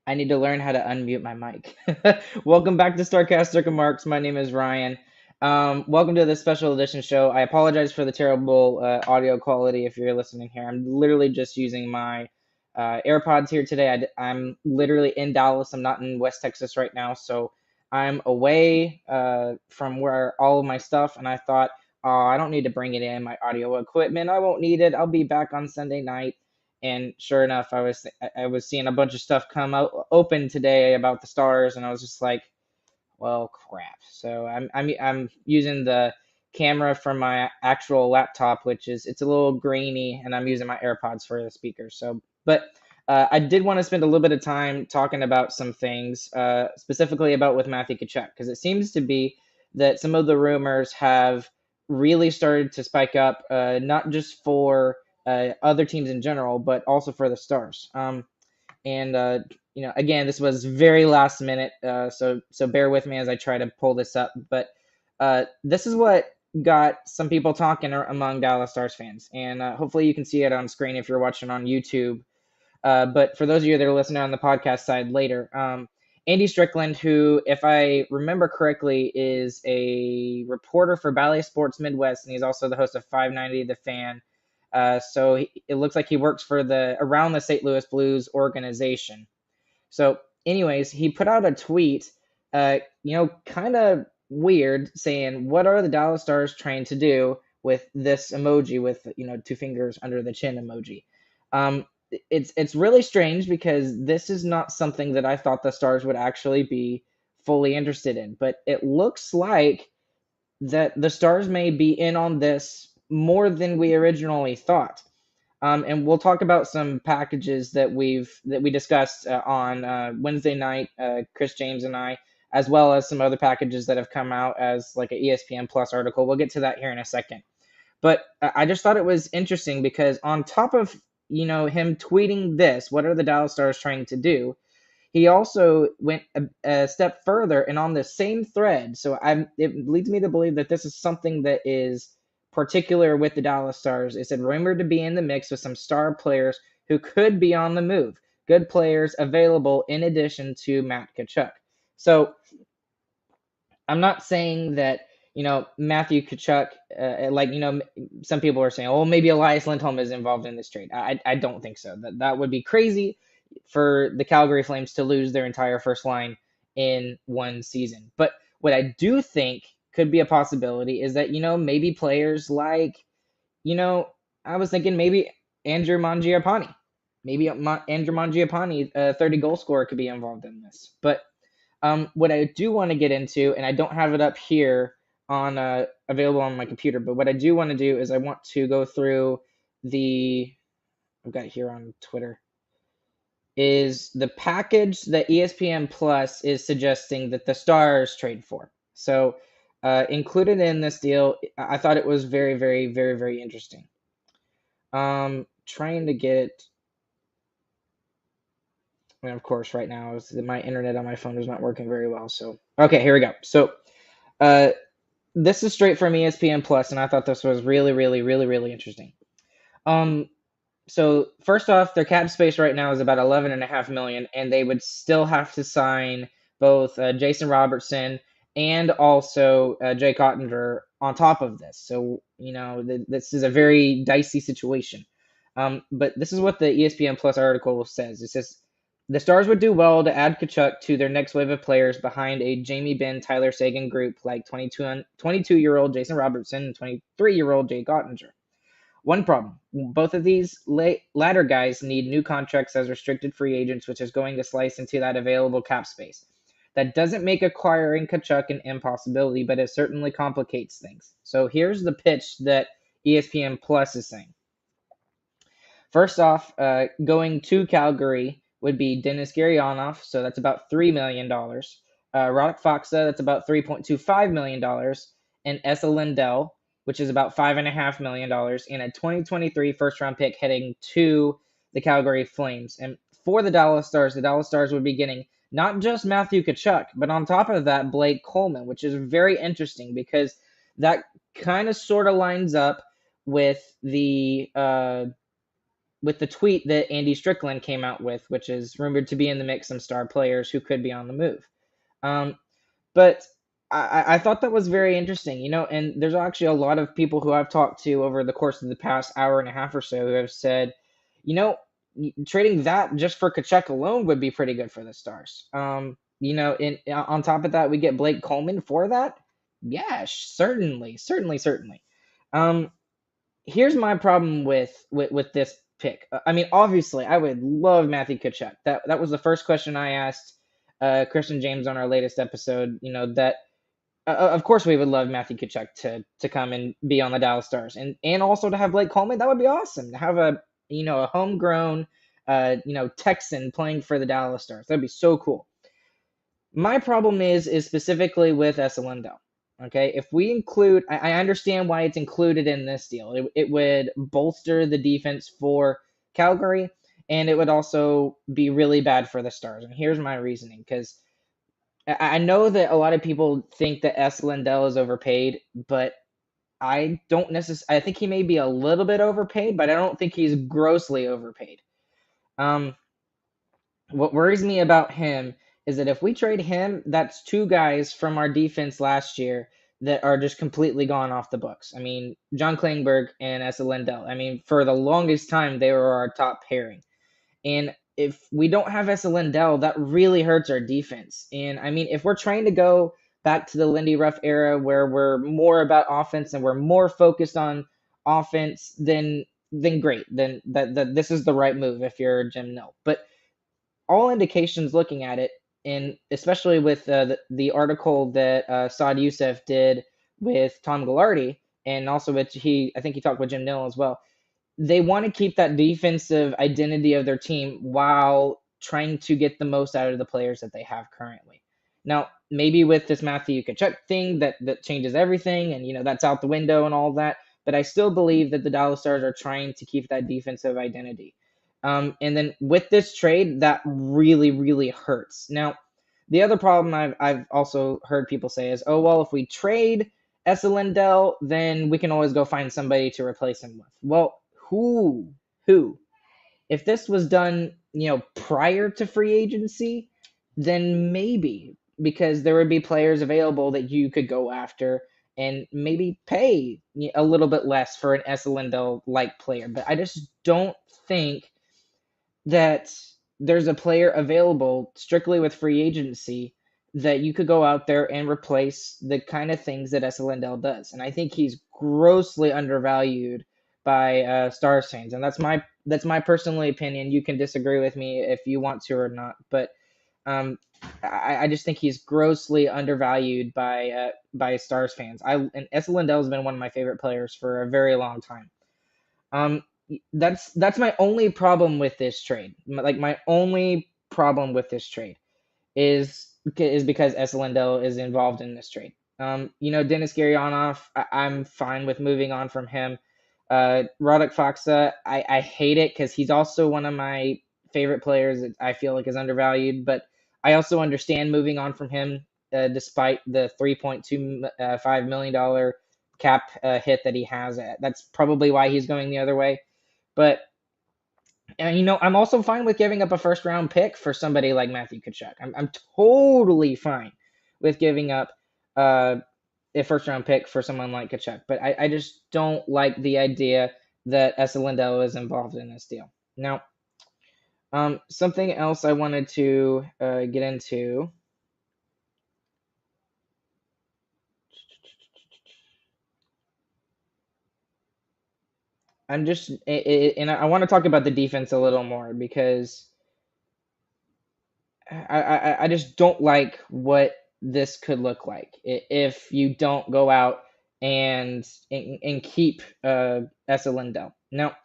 I need to learn how to unmute my mic. Welcome back to Starcast Circle Marks. My name is Ryan. Welcome to this special edition show. I apologize for the terrible audio quality if you're listening here. I'm literally just using my AirPods here today. I'm literally in Dallas. I'm not in West Texas right now, so I'm away from where all of my stuff, and I thought, oh, I don't need to bring it in, my audio equipment. I won't need it. I'll be back on Sunday night. And sure enough, I was seeing a bunch of stuff come out open today about the Stars, and I was just like, well, crap. So I'm using the camera from my actual laptop, which is it's a little grainy, and I'm using my AirPods for the speakers. So, but I did want to spend a little bit of time talking about some things, specifically about with Matthew Tkachuk, because it seems to be that some of the rumors have really started to spike up, not just for other teams in general, but also for the Stars. And again, this was very last minute, so bear with me as I try to pull this up. But this is what got some people talking among Dallas Stars fans, and hopefully you can see it on screen if you're watching on YouTube. But for those of you that are listening on the podcast side later, Andy Strickland, who, if I remember correctly, is a reporter for Bally Sports Midwest, and he's also the host of 590 The Fan. It looks like he works for the around the St. Louis Blues organization. So, anyways, he put out a tweet, kind of weird, saying, "What are the Dallas Stars trying to do with this emoji with two fingers under the chin emoji?" Um, it's really strange because this is not something that I thought the Stars would actually be fully interested in, but it looks like that the Stars may be in on this more than we originally thought. And we'll talk about some packages that we discussed on Wednesday night, Chris James and I, as well as some other packages that have come out as like an ESPN Plus article. We'll get to that here in a second. But I just thought it was interesting because on top of him tweeting this, what are the Dallas Stars trying to do? He also went a step further, and on the same thread. So it leads me to believe that this is something that is particular with the Dallas Stars. It said rumored to be in the mix with some star players who could be on the move. Good players available in addition to Matt Tkachuk. So I'm not saying that Matthew Tkachuk, some people are saying, oh, maybe Elias Lindholm is involved in this trade. I don't think so. That would be crazy for the Calgary Flames to lose their entire first line in one season. But what I do think could be a possibility is that maybe players like I was thinking maybe Andrew Mangiapane. Maybe Andrew Mangiapane, a 30 goal scorer, could be involved in this. But what I do want to get into, and I don't have it up here on available on my computer, but what I do want to do is I want to go through I've got it here on Twitter, is the package that ESPN Plus is suggesting that the Stars trade for. So included in this deal, I thought it was very, very, very, very interesting. Trying to get, and of course, right now my internet on my phone is not working very well. So okay, here we go. So this is straight from ESPN Plus, and I thought this was really, really, really, really interesting. So first off, their cap space right now is about $11.5 million, and they would still have to sign both Jason Robertson and also Jake Ottinger on top of this. So this is a very dicey situation. But this is what the ESPN Plus article says. It says the Stars would do well to add Tkachuk to their next wave of players behind a Jamie Benn, Tyler Seguin group like 22-year-old Jason Robertson and 23-year-old Jake Ottinger. One problem, both of these latter guys need new contracts as restricted free agents, which is going to slice into that available cap space. That doesn't make acquiring Tkachuk an impossibility, but it certainly complicates things. So here's the pitch that ESPN Plus is saying. First off, going to Calgary would be Denis Gurianov, so that's about $3 million. Roddick Faksa, that's about $3.25 million. And Esa Lindell, which is about $5.5 million, and a 2023 first-round pick heading to the Calgary Flames. And for the Dallas Stars would be getting not just Matthew Tkachuk, but on top of that, Blake Coleman, which is very interesting because that kind of sort of lines up with the with the tweet that Andy Strickland came out with, which is rumored to be in the mix some star players who could be on the move. Um, but I thought that was very interesting, and there's actually a lot of people who I've talked to over the course of the past hour and a half or so who have said, you know, trading that just for Kachuk alone would be pretty good for the Stars. On top of that, we get Blake Coleman for that. Yeah, certainly, certainly, certainly. Um, Here's my problem with this pick. I mean, obviously, I would love Matthew Tkachuk. That was the first question I asked Christian James on our latest episode. That of course we would love Matthew Tkachuk to come and be on the Dallas Stars, and also to have Blake Coleman. That would be awesome to have a homegrown Texan playing for the Dallas Stars. That'd be so cool. My problem is specifically with Lindell. Okay, if we include, I understand why it's included in this deal. It would bolster the defense for Calgary, and it would also be really bad for the Stars. And here's my reasoning, because I know that a lot of people think that Lindell is overpaid, but I don't necessarily. I think he may be a little bit overpaid, but I don't think he's grossly overpaid. What worries me about him is that if we trade him, that's two guys from our defense last year that are just completely gone off the books. I mean, John Klingberg and Esa Lindell. I mean, for the longest time, they were our top pairing. And if we don't have Esa Lindell, that really hurts our defense. And I mean, if we're trying to go back to the Lindy Ruff era where we're more about offense and we're more focused on offense, then great. Then that this is the right move if you're Jim Nill. But all indications looking at it, and especially with the article that Saad Youssef did with Tom Gillardi, and also I think he talked with Jim Nill as well. They want to keep that defensive identity of their team while trying to get the most out of the players that they have currently. Now, maybe with this Matthew Tkachuk thing, that changes everything, and that's out the window and all that. But I still believe that the Dallas Stars are trying to keep that defensive identity. And then with this trade, that really, really hurts. Now, the other problem I've also heard people say is, oh, well, if we trade Esa Lindell, then we can always go find somebody to replace him with. Well, who? If this was done, prior to free agency, then maybe, because there would be players available that you could go after and maybe pay a little bit less for an Esa Lindell-like player. But I just don't think that there's a player available strictly with free agency that you could go out there and replace the kind of things that Esa Lindell does. And I think he's grossly undervalued by Stars fans. And that's my personal opinion. You can disagree with me if you want to or not. But I just think he's grossly undervalued by Stars fans. And Esa Lindell has been one of my favorite players for a very long time. That's my only problem with this trade. Like, my only problem with this trade is because Esa Lindell is involved in this trade. Dennis Gurianov, I'm fine with moving on from him. Radek Faksa, I hate it because he's also one of my favorite players that I feel like is undervalued, but I also understand moving on from him despite the $3.25 million cap hit that he has. That's probably why he's going the other way. But I'm also fine with giving up a first round pick for somebody like Matthew Tkachuk. I'm totally fine with giving up a first round pick for someone like Tkachuk. But I just don't like the idea that Esa Lindell is involved in this deal. Now, something else I wanted to get into. And I want to talk about the defense a little more because I just don't like what this could look like if you don't go out and keep Esa Lindell. Now,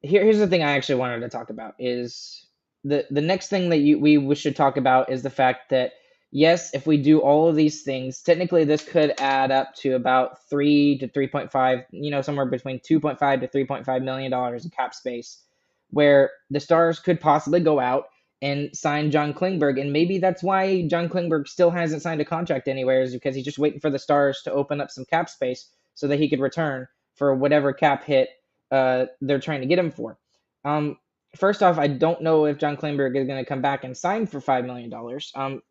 here's the thing I actually wanted to talk about is the next thing that we should talk about is the fact that, yes, if we do all of these things, technically this could add up to about 3 to 3.5, somewhere between 2.5 to 3.5 million dollars in cap space, where the Stars could possibly go out and sign John Klingberg. And maybe that's why John Klingberg still hasn't signed a contract anywhere, is because he's just waiting for the Stars to open up some cap space so that he could return for whatever cap hit they're trying to get him for. Um, First off, I don't know if John Klingberg is going to come back and sign for $5 million.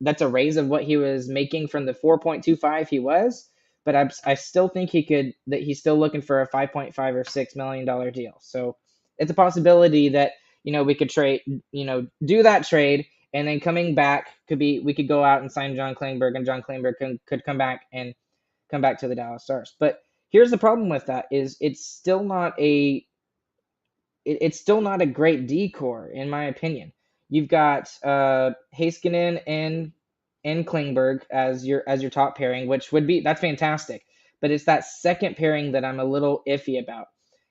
That's a raise of what he was making from the 4.25 he was, but I still think that he's still looking for a 5.5 or $6 million deal. So it's a possibility that we could trade, do that trade, and then coming back we could go out and sign John Klingberg, and John Klingberg could come back to the Dallas Stars. But here's the problem with that is it's still not a great decor, in my opinion. You've got Heiskanen and Klingberg as your top pairing, which that's fantastic. But it's that second pairing that I'm a little iffy about,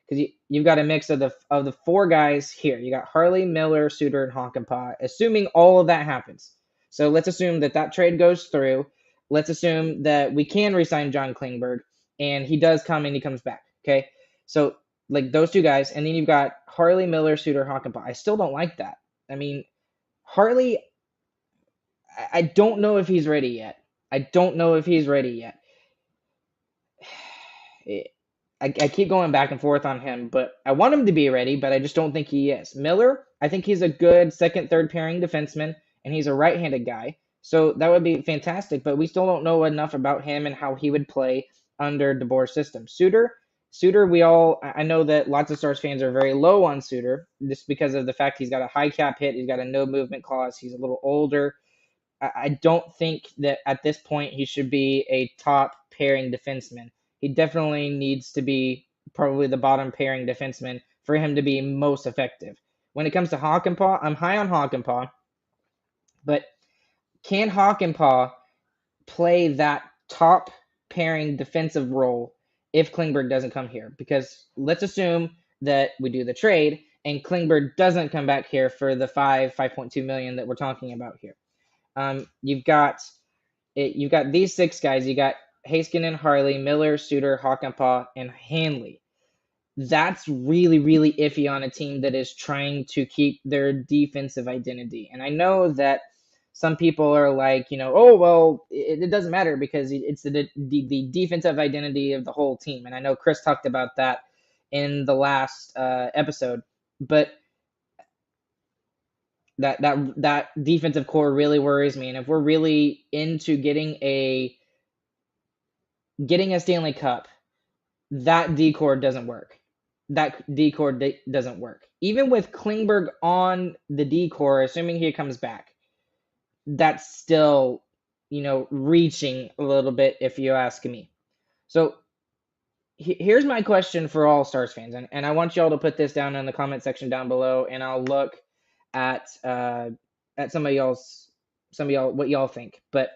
because you've got a mix of the four guys here. You got Harley, Miller, Suter, and Hakanpää. Assuming all of that happens, so let's assume that trade goes through. Let's assume that we can re-sign John Klingberg, and he does come and he comes back. Okay, so like those two guys, and then you've got Harley, Miller, Suter, Hakanpää. I still don't like that. I mean, Harley, I don't know if he's ready yet. I don't know if he's ready yet. I keep going back and forth on him, but I want him to be ready, but I just don't think he is. Miller, I think he's a good second, third pairing defenseman, and he's a right-handed guy. So that would be fantastic, but we still don't know enough about him and how he would play under DeBoer's system. Suter, I know that lots of Stars fans are very low on Suter just because of the fact he's got a high cap hit, he's got a no movement clause, he's a little older. I don't think that at this point he should be a top pairing defenseman. He definitely needs to be probably the bottom pairing defenseman for him to be most effective. When it comes to Hakanpää, I'm high on Hakanpää, but can Hakanpää play that top pairing defensive role if Klingberg doesn't come here? Because let's assume that we do the trade and Klingberg doesn't come back here for the 5.2 million that we're talking about here. You've got these six guys. You got Heiskanen, Harley, Miller, Suter, Hakanpää, and Hanley. That's really, really iffy on a team that is trying to keep their defensive identity. And I know that some people are like, oh, well, it doesn't matter because it's the defensive identity of the whole team. And I know Chris talked about that in the last episode. But that defensive core really worries me. And if we're really into getting a Stanley Cup, that decor doesn't work. Doesn't work. Even with Klingberg on the decor, assuming he comes back, that's still, reaching a little bit, if you ask me. So here's my question for all Stars fans, and I want y'all to put this down in the comment section down below, and I'll look at some of y'all what y'all think. But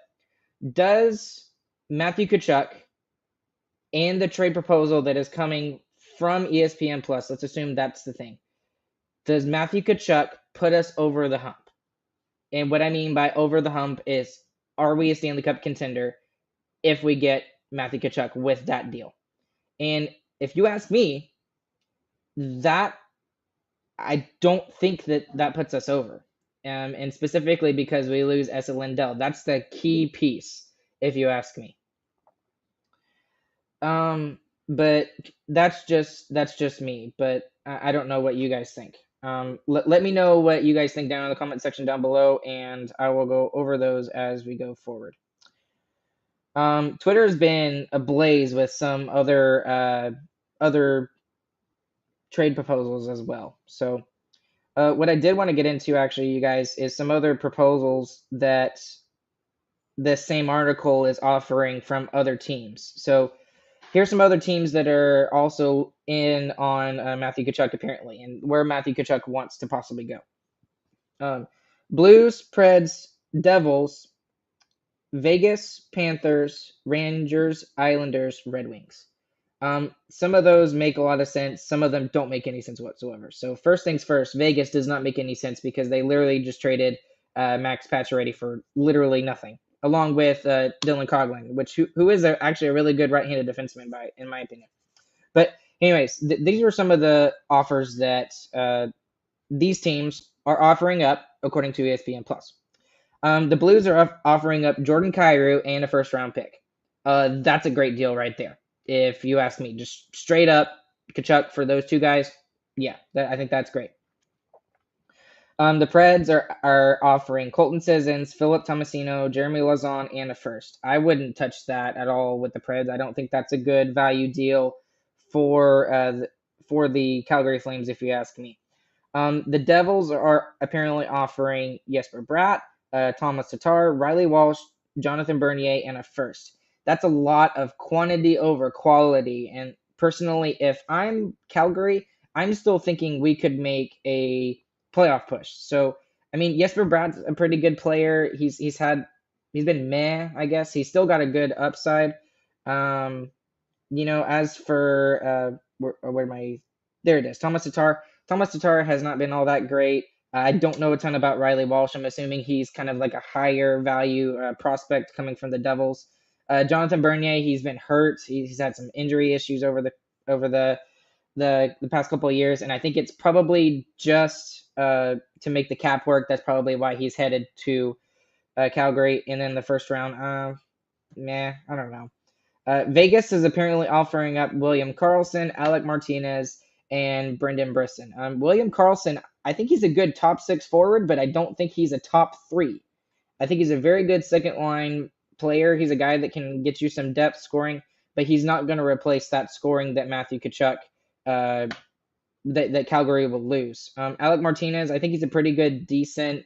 does Matthew Tkachuk and the trade proposal that is coming from ESPN Plus, let's assume that's the thing, does Matthew Tkachuk put us over the hump? And what I mean by over the hump is, are we a Stanley Cup contender if we get Matthew Tkachuk with that deal? And if you ask me, that I don't think that puts us over. And specifically because we lose Esa Lindell. That's the key piece, if you ask me. But that's just me. But I don't know what you guys think. Let me know what you guys think down in the comment section down below, and I will go over those as we go forward. Twitter has been ablaze with some other trade proposals as well. So what I did want to get into, actually, you guys, is some other proposals that the same article is offering from other teams. So here's some other teams that are also in on Matthew Tkachuk, apparently, and where Matthew Tkachuk wants to possibly go. Blues, Preds, Devils, Vegas, Panthers, Rangers, Islanders, Red Wings. Some of those make a lot of sense. Some of them don't make any sense whatsoever. So first things first, Vegas does not make any sense because they literally just traded Max Pacioretty for literally nothing, along with Dylan Coghlan, who is actually a really good right-handed defenseman in my opinion. But anyways, these are some of the offers that these teams are offering up according to ESPN Plus. The Blues are offering up Jordan Kyrou and a first-round pick. That's a great deal right there, if you ask me. Just straight up, Tkachuk for those two guys, yeah, I think that's great. The Preds are offering Colton Sissons, Philip Tomasino, Jeremy Lauzon, and a first. I wouldn't touch that at all with the Preds. I don't think that's a good value deal for for the Calgary Flames, if you ask me. The Devils are apparently offering Jesper Bratt, Thomas Tatar, Riley Walsh, Jonathan Bernier, and a first. That's a lot of quantity over quality. And personally, if I'm Calgary, I'm still thinking we could make a playoff push. So, I mean, Jesper Bratt's a pretty good player. He's been meh, I guess. He's still got a good upside. Um, as for where my there it is, Thomas Tatar. Thomas Tatar has not been all that great. I don't know a ton about Riley Walsh. I'm assuming he's kind of like a higher value prospect coming from the Devils. Jonathan Bernier, he's been hurt. He's had some injury issues over the past couple of years, and I think it's probably just to make the cap work. That's probably why he's headed to Calgary. And then the first round, I don't know. Vegas is apparently offering up William Karlsson, Alec Martinez, and Brendan Brisson. William Karlsson, I think he's a good top six forward, but I don't think he's a top three. I think he's a very good second line player. He's a guy that can get you some depth scoring, but he's not going to replace that scoring that Matthew Tkachuk, that Calgary will lose. Alec Martinez, I think he's a pretty good, decent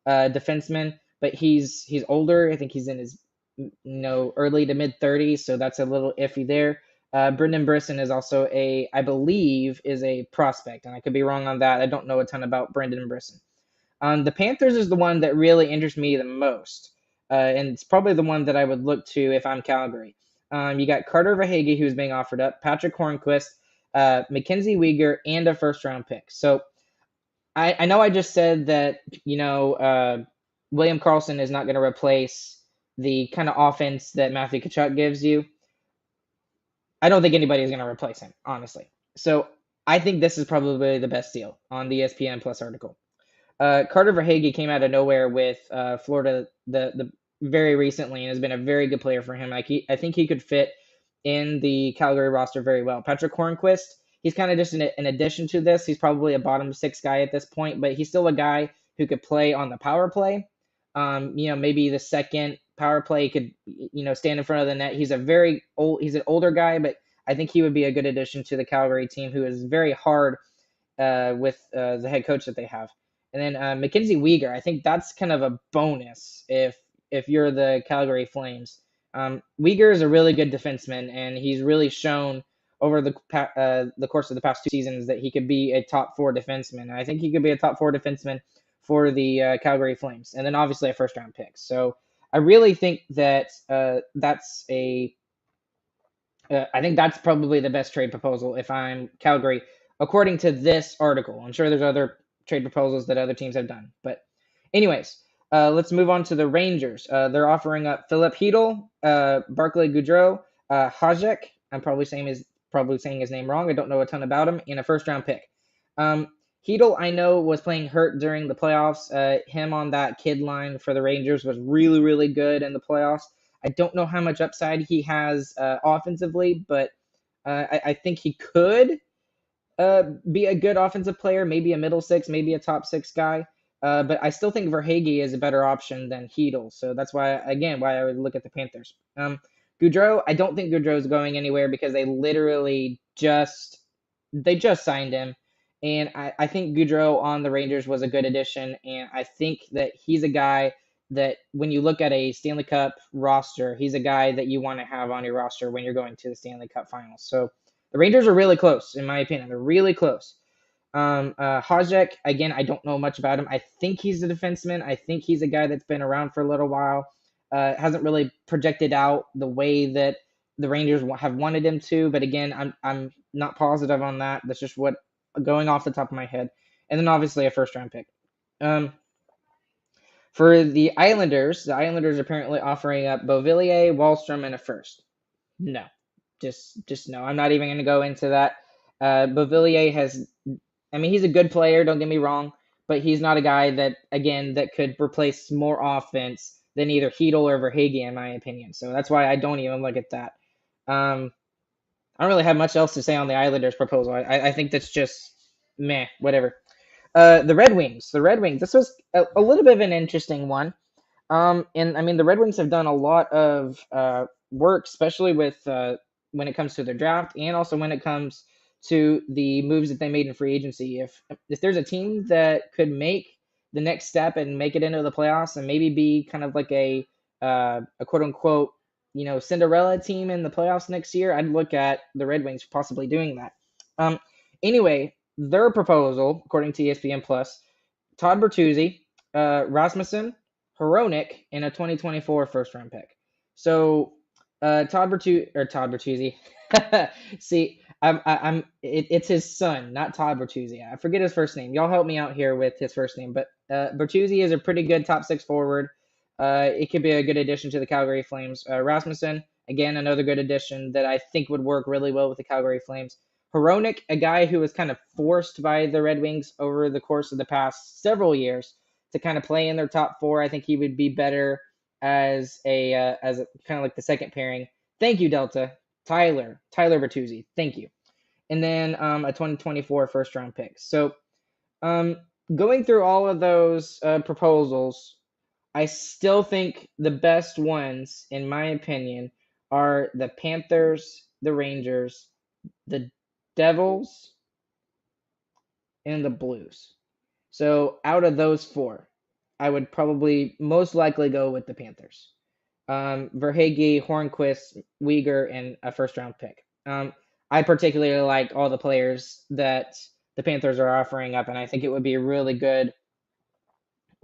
defenseman, but he's older. I think he's in his early to mid 30s, so that's a little iffy there. Brendan Brisson is also I believe, is a prospect, and I could be wrong on that. I don't know a ton about Brendan Brisson. The Panthers is the one that really interests me the most, and it's probably the one that I would look to if I'm Calgary. You got Carter Verhaeghe, who's being offered up, Patrick Hornquist, Mackenzie Weegar, and a first-round pick. So I know I just said that, William Karlsson is not going to replace the kind of offense that Matthew Tkachuk gives you. I don't think anybody is going to replace him, honestly. So I think this is probably the best deal on the ESPN Plus article. Carter Verhaeghe came out of nowhere with Florida the very recently and has been a very good player for him. I think he could fit in the Calgary roster very well. Patrick Hornquist, he's kind of just an addition to this. He's probably a bottom six guy at this point, but he's still a guy who could play on the power play. Maybe the second power play could, stand in front of the net. He's an older guy, but I think he would be a good addition to the Calgary team, who is very hard with the head coach that they have. And then Mackenzie Weegar, I think that's kind of a bonus if you're the Calgary Flames. Weegar is a really good defenseman, and he's really shown over the course of the past 2 seasons that he could be a top 4 defenseman. And I think he could be a top 4 defenseman for the Calgary Flames, and then obviously a first-round pick. So I really think that I think that's probably the best trade proposal if I'm Calgary, according to this article. I'm sure there's other trade proposals that other teams have done. But anyways, let's move on to the Rangers. They're offering up Philip Hedl, Barclay Goodrow, Hajek. I'm probably saying his name wrong. I don't know a ton about him. And a first-round pick. Hedl, I know, was playing hurt during the playoffs. Him on that kid line for the Rangers was really, really good in the playoffs. I don't know how much upside he has offensively, but I think he could be a good offensive player, maybe a middle six, maybe a top 6 guy. But I still think Verhaeghe is a better option than Hedl. So that's why I would look at the Panthers. Goudreau, I don't think Goudreau is going anywhere because they literally just signed him. And I think Goudreau on the Rangers was a good addition. And I think that he's a guy that when you look at a Stanley Cup roster, he's a guy that you want to have on your roster when you're going to the Stanley Cup Finals. So the Rangers are really close, in my opinion. They're really close. Hajek, again, I don't know much about him. I think he's a defenseman. I think he's a guy that's been around for a little while. Hasn't really projected out the way that the Rangers have wanted him to. But again, I'm not positive on that. That's just what going off the top of my head. And then obviously a first-round pick. For the Islanders are apparently offering up Beauvillier, Wahlstrom, and a first. No. Just no. I'm not even going to go into that. Beauvillier he's a good player, don't get me wrong, but he's not a guy that could replace more offense than either Hedl or Verhaeghe, in my opinion. So that's why I don't even look at that. I don't really have much else to say on the Islanders proposal. I think that's just meh, whatever. The Red Wings. The Red Wings. This was a little bit of an interesting one. And I mean, the Red Wings have done a lot of work, especially with when it comes to their draft, and also when it comes to the moves that they made in free agency. If there's a team that could make the next step and make it into the playoffs, and maybe be kind of like a quote unquote Cinderella team in the playoffs next year, I'd look at the Red Wings possibly doing that. Um, anyway, their proposal, according to ESPN Plus, Todd Bertuzzi, Rasmussen, Hronik, and a 2024 first round pick. So Todd Bertuzzi. See, it's his son, not Todd Bertuzzi. I forget his first name. Y'all help me out here with his first name. But Bertuzzi is a pretty good top six forward. It could be a good addition to the Calgary Flames. Rasmussen, again, another good addition that I think would work really well with the Calgary Flames. Hronik, a guy who was kind of forced by the Red Wings over the course of the past several years to kind of play in their top four. I think he would be better as a kind of like the second pairing. Thank you, Delta. Tyler Bertuzzi. Thank you. And then a 2024 first round pick. So um, going through all of those proposals, I still think the best ones, in my opinion, are the Panthers, the Rangers, the Devils, and the Blues. So out of those four, I would probably most likely go with the Panthers. Verhage, Hornquist, Uyghur, and a first round pick. I particularly like all the players that the Panthers are offering up, and I think it would be really good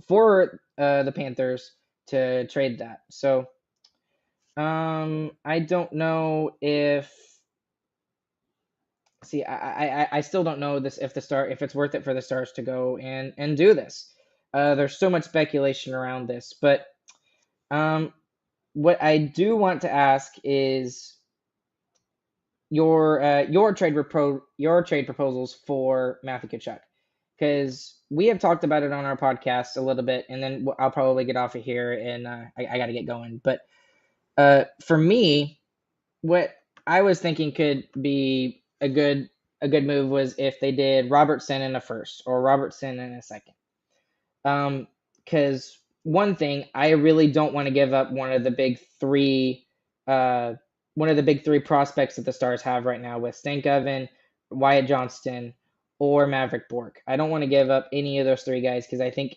for the Panthers to trade that. So I don't know if. See, I still don't know this if it's worth it for the Stars to go and do this. There's so much speculation around this, but um, what I do want to ask is your trade proposals for Matthew Tkachuk, because we have talked about it on our podcast a little bit, and then I'll probably get off of here and I got to get going. But for me, what I was thinking could be a good move was if they did Robertson in a first or Robertson in a second. Because one thing, I really don't want to give up uh, one of the big three prospects that the Stars have right now with Stankoven, Wyatt Johnston, or Maverick Bork. I don't want to give up any of those three guys because I think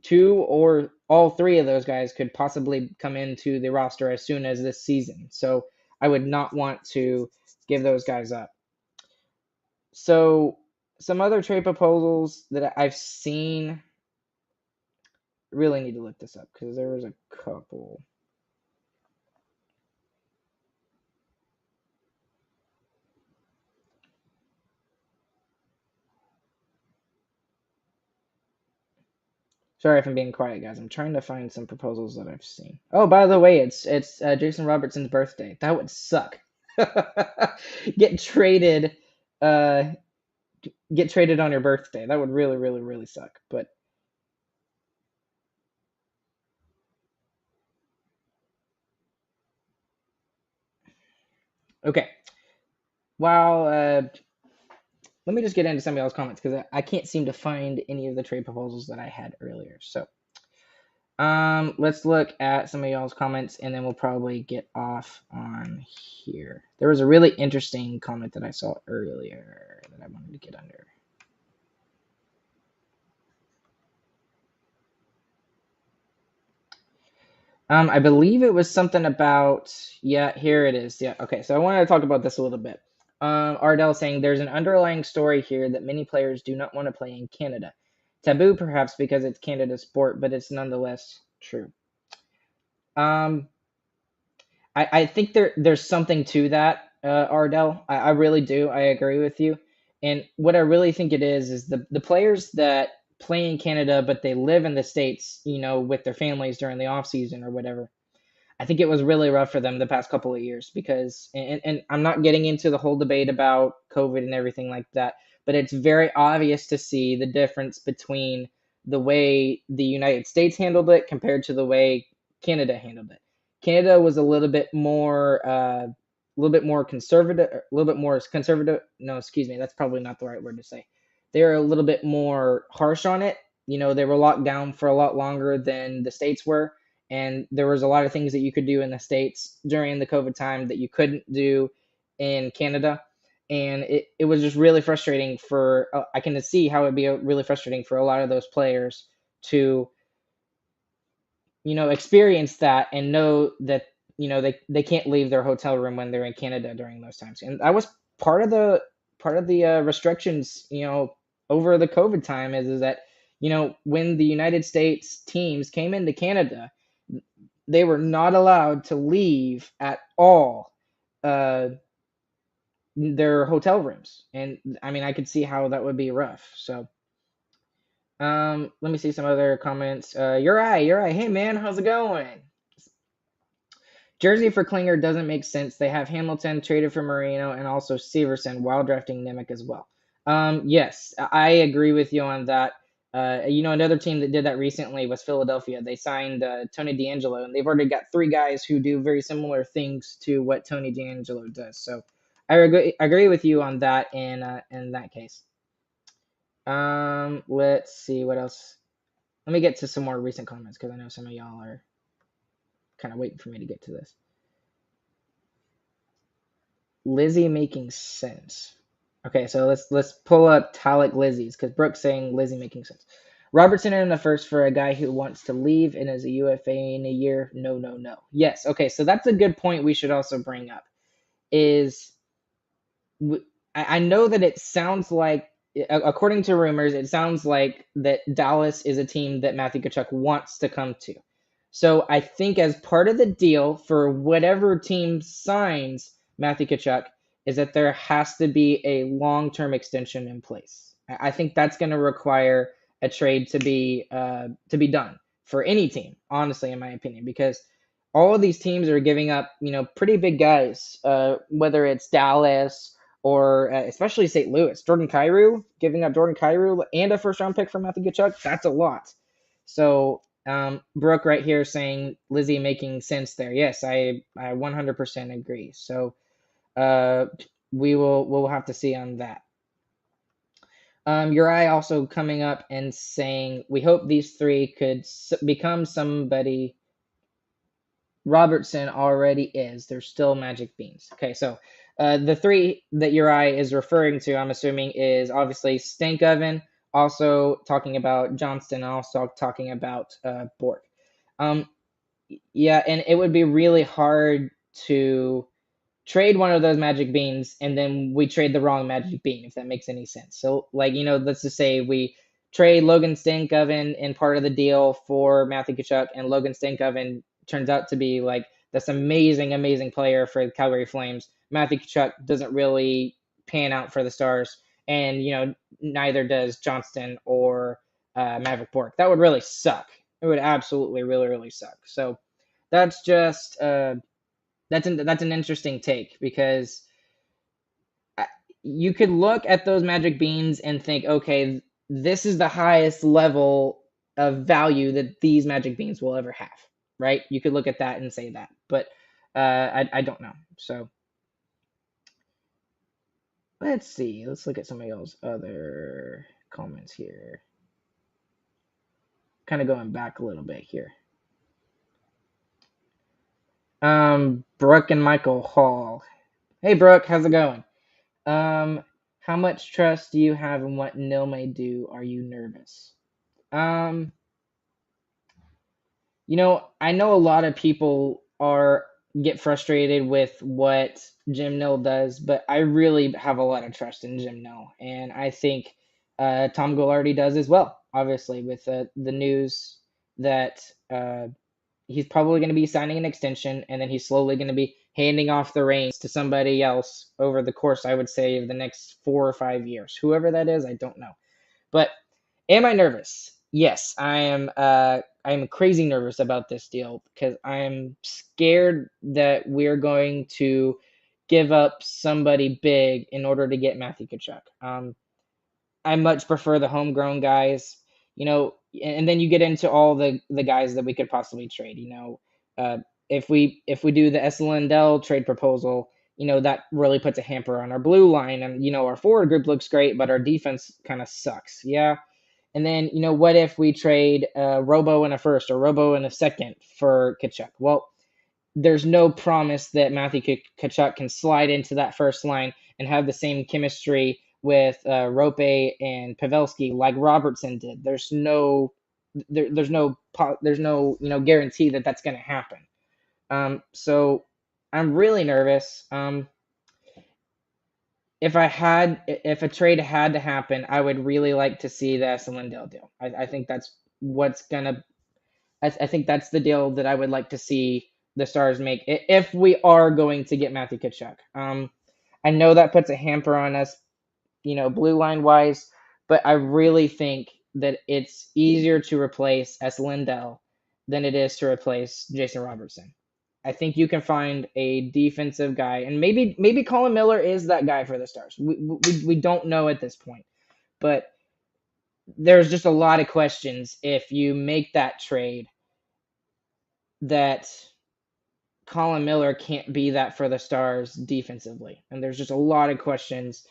two or all three of those guys could possibly come into the roster as soon as this season. So I would not want to give those guys up. So some other trade proposals that I've seen, really need to look this up because there was a couple. Sorry if I'm being quiet, guys. I'm trying to find some proposals that I've seen. Oh, by the way, it's Jason Robertson's birthday. That would suck. Get traded, uh, get traded on your birthday. That would really, really, really suck. But okay. Well, let me just get into some of y'all's comments because I can't seem to find any of the trade proposals that I had earlier. So let's look at some of y'all's comments and then we'll probably get off on here. There was a really interesting comment that I saw earlier that I wanted to get under. I believe it was something about, yeah, here it is. Yeah, okay, so I wanted to talk about this a little bit. Ardell saying there's an underlying story here that many players do not want to play in Canada. Taboo, perhaps, because it's Canada's sport, but it's nonetheless true. Um, I think there's something to that, Ardell. I really do. I agree with you. And what I really think it is the players that play in Canada, but they live in the States, with their families during the off season or whatever. I think it was really rough for them the past couple of years because, and I'm not getting into the whole debate about COVID and everything like that, but it's very obvious to see the difference between the way the United States handled it compared to the way Canada handled it. Canada was a little bit more little bit more conservative, a little bit more conservative. No, excuse me, that's probably not the right word to say. They're a little bit more harsh on it. They were locked down for a lot longer than the states were, and there was a lot of things that you could do in the states during the COVID time that you couldn't do in Canada. And it was just really frustrating for I can see how it'd be really frustrating for a lot of those players to experience that and know that they can't leave their hotel room when they're in Canada during those times. And that was part of the restrictions, over the COVID time is that when the United States teams came into Canada, they were not allowed to leave at all uh, their hotel rooms. And I mean, I could see how that would be rough. So let me see some other comments. Uri, hey man, how's it going? Jersey for Klinger doesn't make sense. They have Hamilton traded for Marino and also Severson while drafting Nimick as well. Yes, I agree with you on that. Another team that did that recently was Philadelphia. They signed Tony DeAngelo, and they've already got three guys who do very similar things to what Tony DeAngelo does. So I agree with you on that in that case. Let's see what else. Let me get to some more recent comments because I know some of y'all are kind of waiting for me to get to this. Lizzie making sense. Okay, so let's pull up Talik Lizzie's because Brooke's saying Lizzie making sense. Robertson in the first for a guy who wants to leave and is a UFA in a year. No, no, no. Yes, okay, so that's a good point we should also bring up. I know that it sounds like, according to rumors, it sounds like that Dallas is a team that Matthew Tkachuk wants to come to. So I think as part of the deal for whatever team signs Matthew Tkachuk is that there has to be a long-term extension in place. I think that's going to require a trade to be done for any team, honestly, in my opinion, because all of these teams are giving up, pretty big guys, whether it's Dallas or especially St. Louis. Giving up Jordan Kyrou and a first-round pick for Matthew Tkachuk, that's a lot. So Brooke right here saying Lizzie making sense there. Yes, I 100% agree. So we'll have to see on that. Uri also coming up and saying we hope these three could become somebody. Robertson already is. They're still magic beans. Okay, so the three that Uri is referring to, I'm assuming, is obviously Stankoven, also talking about Johnston, and also talking about Bork. Yeah, and it would be really hard to trade one of those magic beans and then we trade the wrong magic bean, if that makes any sense. So, let's just say we trade Logan Stankoven in part of the deal for Matthew Tkachuk, and Logan Stankoven turns out to be like this amazing, amazing player for the Calgary Flames. Matthew Tkachuk doesn't really pan out for the Stars, and neither does Johnston or Maverick Bork. That would really suck. It would absolutely, really, really suck. So that's just that's an interesting take because you could look at those magic beans and think, okay, this is the highest level of value that these magic beans will ever have, right? You could look at that and say that, but I don't know. So let's see. Let's look at some of y'all's other comments here. Kind of going back a little bit here. Brooke and Michael Hall. Hey, Brooke, how's it going? How much trust do you have in what Nil may do? Are you nervous? I know a lot of people get frustrated with what Jim Nill does, but I really have a lot of trust in Jim Nill, and I think Tom Goularty does as well. Obviously, with the news that he's probably going to be signing an extension, and then he's slowly going to be handing off the reins to somebody else over the course, I would say, of the next 4 or 5 years. Whoever that is, I don't know. But am I nervous? Yes, I am. I'm crazy nervous about this deal because I'm scared that we're going to give up somebody big in order to get Matthew Tkachuk. I much prefer the homegrown guys, and then you get into all the guys that we could possibly trade. If we do the S. Lindell trade proposal, that really puts a hamper on our blue line. And, our forward group looks great, but our defense kind of sucks. Yeah. And then, what if we trade Robo in a first or Robo in a second for Tkachuk? Well, there's no promise that Matthew Tkachuk can slide into that first line and have the same chemistry with Rope and Pavelski like Robertson did. There's no guarantee that that's going to happen. So I'm really nervous. If a trade had to happen, I would really like to see the Lindell deal. I think that's what's gonna. I think that's the deal that I would like to see the Stars make if we are going to get Matthew Tkachuk. I know that puts a hamper on us, blue line wise, but I really think that it's easier to replace Lindell than it is to replace Jason Robertson. I think you can find a defensive guy, and maybe Colin Miller is that guy for the Stars. We don't know at this point, but there's just a lot of questions if you make that trade that Colin Miller can't be that for the Stars defensively, and there's just a lot of questions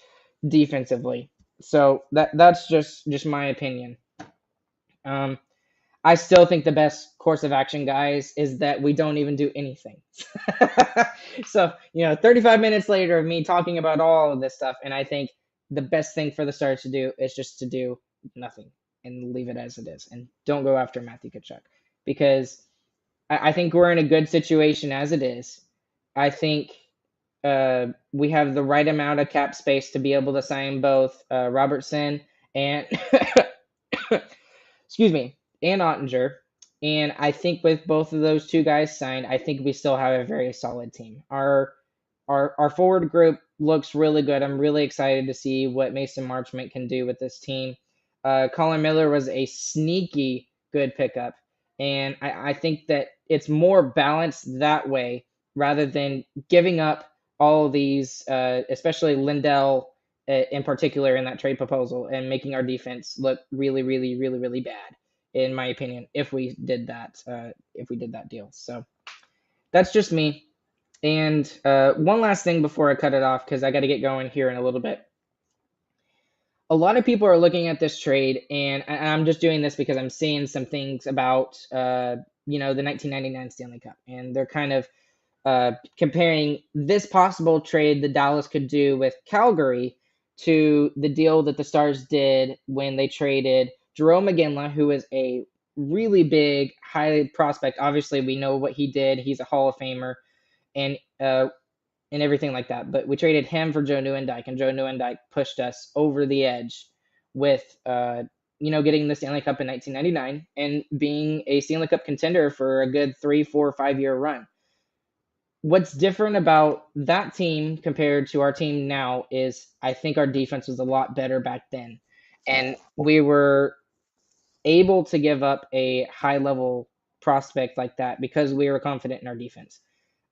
defensively. So that's just my opinion. I still think the best course of action, guys, is that we don't even do anything. So, 35 minutes later of me talking about all of this stuff, and I think the best thing for the Stars to do is just to do nothing and leave it as it is, and don't go after Matthew Tkachuk, because I think we're in a good situation as it is. I think we have the right amount of cap space to be able to sign both Robertson and excuse me, and Ottinger. And I think with both of those two guys signed, I think we still have a very solid team. Our forward group looks really good. I'm really excited to see what Mason Marchment can do with this team. Colin Miller was a sneaky good pickup, and I think that it's more balanced that way rather than giving up all these, especially Lindell in particular in that trade proposal, and making our defense look really, really, really, really bad, in my opinion, if we did that deal. So that's just me. And one last thing before I cut it off, because I got to get going here in a little bit. A lot of people are looking at this trade, and I'm just doing this because I'm seeing some things about the 1999 Stanley Cup, and they're kind of comparing this possible trade that Dallas could do with Calgary to the deal that the Stars did when they traded Jarome Iginla, who is a really big, high prospect. Obviously, we know what he did. He's a Hall of Famer, and everything like that. But we traded him for Joe Nieuwendyk, and Joe Nieuwendyk pushed us over the edge with getting the Stanley Cup in 1999 and being a Stanley Cup contender for a good 3, 4, 5 year run. What's different about that team compared to our team now is I think our defense was a lot better back then. And we were able to give up a high-level prospect like that because we were confident in our defense.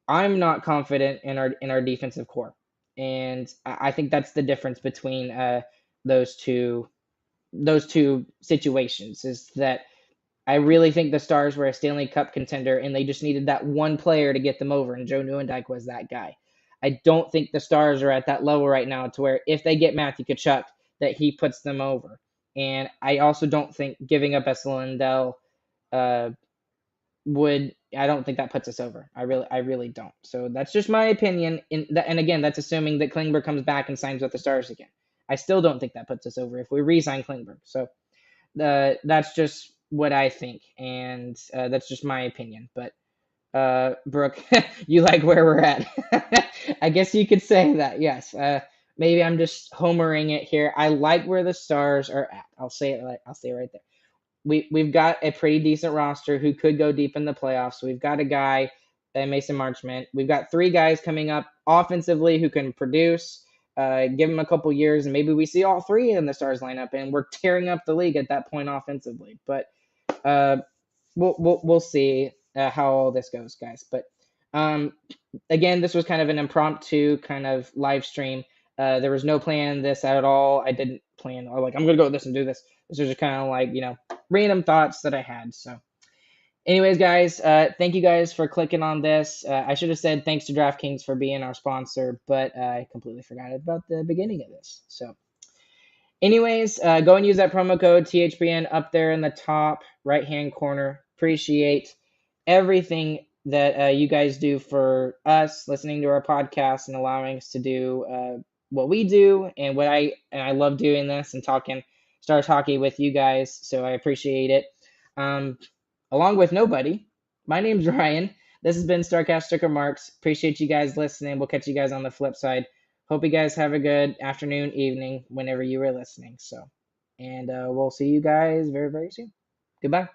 I'm not confident in our defensive core. And I think that's the difference between those two situations, is that I really think the Stars were a Stanley Cup contender, and they just needed that one player to get them over, and Joe Nieuwendyk was that guy. I don't think the Stars are at that level right now to where if they get Matthew Tkachuk, that he puts them over. And I also don't think giving up Lindell I don't think that puts us over. I really don't. So that's just my opinion. And again, that's assuming that Klingberg comes back and signs with the Stars again. I still don't think that puts us over if we re-sign Klingberg. So that's just what I think, and that's just my opinion. But Brooke, you like where we're at? I guess you could say that. Yes. Maybe I'm just homering it here. I like where the Stars are at. I'll say it right there. We've got a pretty decent roster who could go deep in the playoffs. We've got a guy, Mason Marchment. We've got 3 guys coming up offensively who can produce. Give them a couple years, and maybe we see all 3 in the Stars lineup, and we're tearing up the league at that point offensively. But we'll see how all this goes, guys. But again, this was kind of an impromptu kind of live stream. There was no plan in this at all. I didn't plan, I'm going to go with this and do this. This was just kind of like, random thoughts that I had. So Anyways, guys, thank you guys for clicking on this. I should have said thanks to DraftKings for being our sponsor, but I completely forgot about the beginning of this. So, anyways, go and use that promo code THPN up there in the top right hand corner. Appreciate everything that you guys do for us, listening to our podcast and allowing us to do what we do and I love doing this and talking Star Hockey with you guys. So I appreciate it. Um, Along with nobody, my name's Ryan. This has been Starcast Sticker Marks. Appreciate you guys listening. We'll catch you guys on the flip side. Hope you guys have a good afternoon, evening, whenever you are listening. So, and we'll see you guys very, very soon. Goodbye.